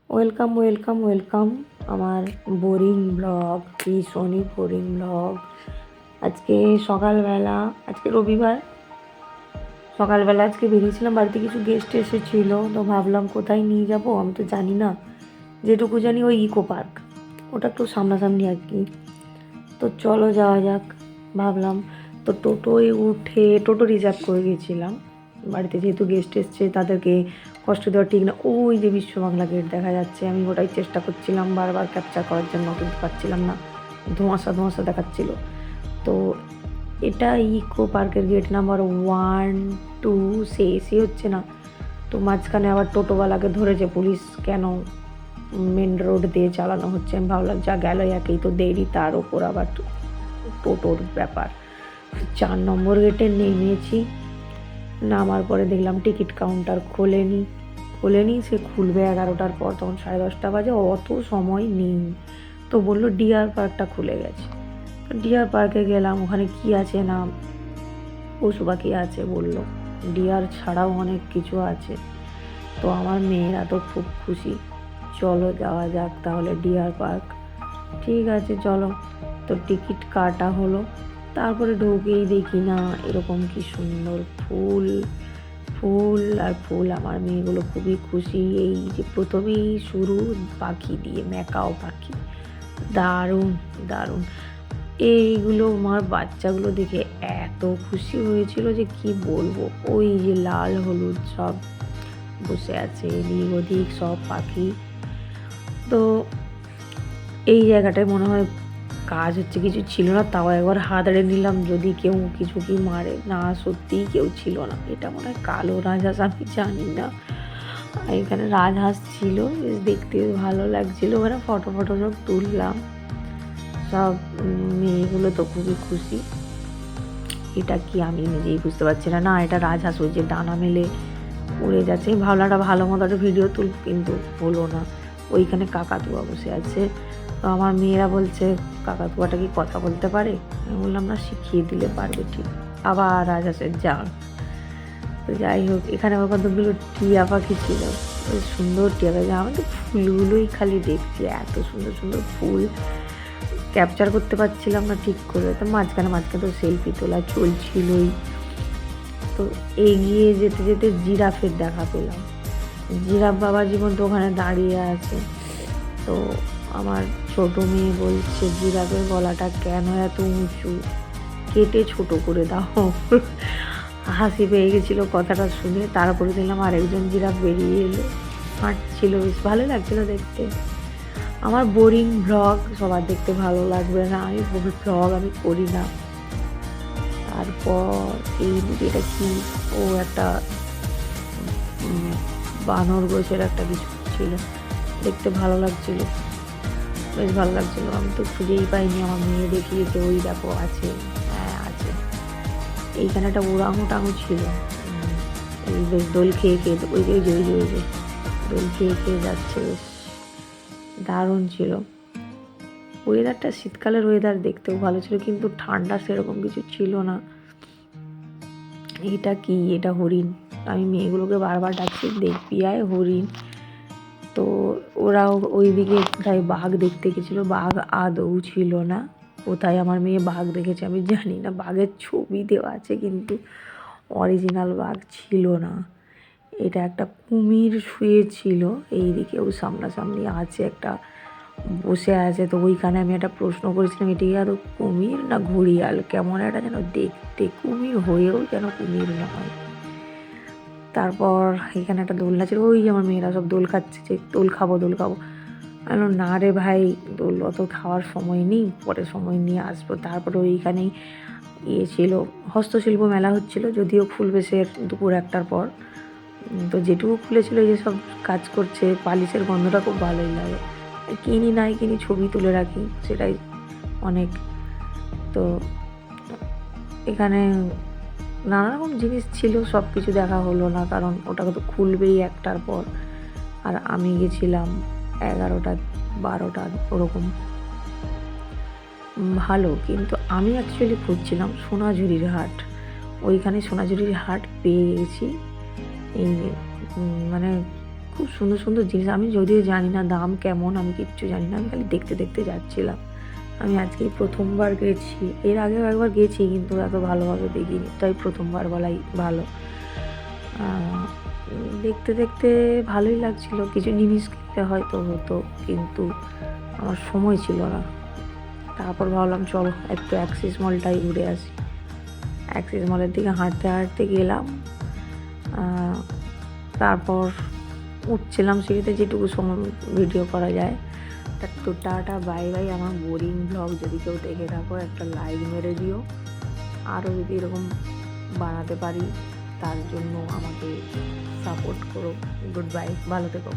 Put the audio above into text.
Welcome welcome welcome আমার boring blog, ভীষণই boring blog. আজকে সকালবেলা, আজকে রবিবার, সকালবেলা আজকে বেরিয়েছিলাম, বাড়িতে কিছু গেস্ট এসেছিলো, তো ভাবলাম কোথায় নিয়ে যাব আমি তো জানি না। যেটুকু জানি ওই ইকো পার্ক, ওটা একটু সামনাসামনি আর কি। তো চলো যাওয়া যাক ভাবলাম। তো টোটোয় উঠে, টোটো রিজার্ভ করে গেছিলাম, বাড়িতে যেহেতু গেস্ট এসছে তাদেরকে কষ্ট দেওয়া ঠিক না। ওই যে বিশ্ব বাংলা গেট দেখা যাচ্ছে, আমি ওটাই চেষ্টা করছিলাম বারবার ক্যাপচার করার জন্য, কিন্তু পারছিলাম না, ধোঁয়াশা ধোঁয়াশা দেখাচ্ছিল। তো এটা ইকো পার্কের গেট নাম্বার 1, 2 শেষই হচ্ছে না। তো মাঝখানে আবার টোটোওয়ালাকে ধরেছে পুলিশ, কেন মেন রোড দিয়ে চালানো হচ্ছে। আমি ভাবলাম যা গেল একেই তো দেরি, তার ওপর আবার টোটোর ব্যাপার। 4 নম্বর গেটে নেমেছি, নামার পরে দেখলাম টিকিট কাউন্টার খোলেনি। সে খুলবে 11টার পর, তখন 10:30 বাজে, অত সময় নেই। তো বললো ডিয়ার পার্কটা খুলে গেছে। ডিয়ার পার্কে গেলাম, ওখানে কি আছে না পশু পাখি আছে বললো, ডিয়ার ছাড়াও অনেক কিছু আছে। তো আমার মেয়েরা তো খুব খুশি, চলো যাওয়া যাক তাহলে ডিয়ার পার্ক। ঠিক আছে চলো। তো টিকিট কাটা হলো, তারপরে ঢুকেই দেখি না এরকম কি সুন্দর ফুল ফুল আর ফুল। আমার মেয়েগুলো খুবই খুশি। এই যে প্রথমেই শুরু পাখি দিয়ে, ম্যাকাও পাখি, দারুণ দারুণ। এইগুলো আমার বাচ্চাগুলো দেখে এত খুশি হয়েছিল যে কি বলবো। ওই যে লাল হলুদ সব বসে আছে এদিক ওদিক সব পাখি। তো এই জায়গাটায় মনে হয় কাজ হচ্ছে, কিছু ছিল না, তাও একবার হাতড়ে নিলাম যদি কেউ কিছু কি মারে। না, সত্যিই কেউ ছিল না। এটা মনে হয় কালো রাজহাঁস, আমি জানি না। এখানে রাজহাঁস ছিল, বেশ দেখতে ভালো লাগছিল। ওখানে ফটো সব তুললাম। সব মেয়েগুলো তো খুবই খুশি। এটা কি আমি নিজেই বুঝতে পারছি না। না, এটা রাজহাঁস, ওই যে ডানা মেলে উড়ে যাচ্ছে। ভাবলাম একটা ভালো মতো একটা ভিডিও তুল, কিন্তু হলো না। ওইখানে কাকাতুয়া বসে আছে। তো আমার মেয়েরা বলছে কাকাতুয়াটা কি কথা বলতে পারে? আমি বললাম না, শিখিয়ে দিলে পারবে ঠিক। আবার রাজহাঁসের জাল। তো যাই হোক, এখানে আবার কতগুলো টিয়া পাখি ছিল, বেশ সুন্দর টিয়া পাখি। আমি তো ফুলগুলোই খালি দেখছি, এত সুন্দর সুন্দর ফুল, ক্যাপচার করতে পারছিলাম না ঠিক করে। তো মাঝখানে তো সেলফি তোলা চলছিলই। তো এগিয়ে যেতে যেতে জিরাফের দেখা পেলাম। জিরাফ বাবা জীবন তো ওখানে দাঁড়িয়ে আছে। তো আমার ছোট মেয়ে বলছে জিরাফের গলাটা কেন এত উঁচু, কেটে ছোট করে দাও। হাসি পেয়ে গেছিলো কথাটা শুনে। তারপরে দেখলাম আরেকজন জিরাফ বেরিয়ে এলো, হাঁটছিল, বেশ ভালো লাগছিলো দেখতে। আমার বোরিং ব্লগ সবার দেখতে ভালো লাগবে না, আমি ব্লগ আমি করি না। তারপর এই এটা কি, ও একটা বানর গোছের একটা কিছু ছিল, দেখতে ভালো লাগছিল, বেশ ভালো লাগছিল। আমি তো খুঁজেই পাইনি, আমার মেয়ে দেখিয়েছে, ওই দেখো আছে, হ্যাঁ আছে। এইখানে একটা ওরাংউটাংও ছিল, এই বেশ দোল খেয়ে ওই যে দোল খেয়ে যাচ্ছে, বেশ দারুণ ছিল। ওয়েদারটা শীতকালের ওয়েদার, দেখতেও ভালো ছিল, কিন্তু ঠান্ডা সেরকম কিছু ছিল না। এটা কি, এটা হরিণ। আমি মেয়েগুলোকে বারবার ডাকছি দেখবি আয় হরিণ। তো ওরাও ওই দিকে কোথায় বাঘ দেখতে গেছিলো, বাঘ আদৌ ছিল না। কোথায় আমার মেয়ে বাঘ দেখেছে আমি জানি না, বাঘের ছবি দেওয়া আছে কিন্তু অরিজিনাল বাঘ ছিল না। এটা একটা কুমির শুয়েছিল, এইদিকেও সামনাসামনি আছে একটা বসে আছে। তো ওইখানে আমি একটা প্রশ্ন করেছিলাম, এটি আদৌ কুমির না ঘড়িয়াল, কেমন একটা যেন দেখতে, কুমির হয়েও যেন কুমির নয়। তারপর এখানে একটা দোলনা ছিল, ওই যে আমার মেয়েরা সব দোল খাচ্ছে, যে দোল খাবো আমি না রে ভাই, দোল অত খাওয়ার সময় নেই, পরে সময় নিয়ে আসবো। তারপরে ওইখানেই ছিল হস্তশিল্প মেলা হচ্ছিল, যদিও খুলবে সে দুপুর 1টার পর। তো যেটুকু খুলেছিল, এই যে সব কাজ করছে, পালিশের গন্ধটা খুব ভালোই লাগে। কিনি নাই কিনি, ছবি তুলে রাখি, সেটাই অনেক। তো এখানে নানা রকম জিনিস ছিল, সব কিছু দেখা হলো না, কারণ ওটাকে তো খুলবেই 1টার পর। আর আমি গেছিলাম 11টা 12টা ওরকম। ভালো, কিন্তু আমি অ্যাকচুয়ালি খুঁজছিলাম সোনাঝুরির হাট। ওইখানে সোনাঝুরির হাট পেয়ে গেছি। এই মানে খুব সুন্দর সুন্দর জিনিস, আমি যদিও জানি না দাম কেমন, আমি কিচ্ছু জানি না, আমি খালি দেখতে দেখতে যাচ্ছিলাম। আমি আজকেই প্রথমবার গেছি, এর আগেও একবার গেছি কিন্তু এত ভালোভাবে দেখিনি, তাই প্রথমবার বলাই ভালো। দেখতে দেখতে ভালোই লাগছিল, কিছু জিনিস কিনতে হয়তো হতো কিন্তু আমার সময় ছিল না। তারপর ভাবলাম চলো একটু অ্যাক্সিস মলটাই ঘুরে আসি। অ্যাক্সিস মলের দিকে হাঁটতে হাঁটতে গেলাম। তারপর উঠছিলাম সিঁড়িতে, যেটুকু সময় ভিডিও করা যায়। তো টাটা বাই বাই। আমার বোরিং ব্লগ যদি কেউ দেখে থাকো একটা লাইক মেরে দিও, আরও যদি এরকম বানাতে পারি তার জন্য আমাকে সাপোর্ট করো। গুড বাই, ভালো থেকো।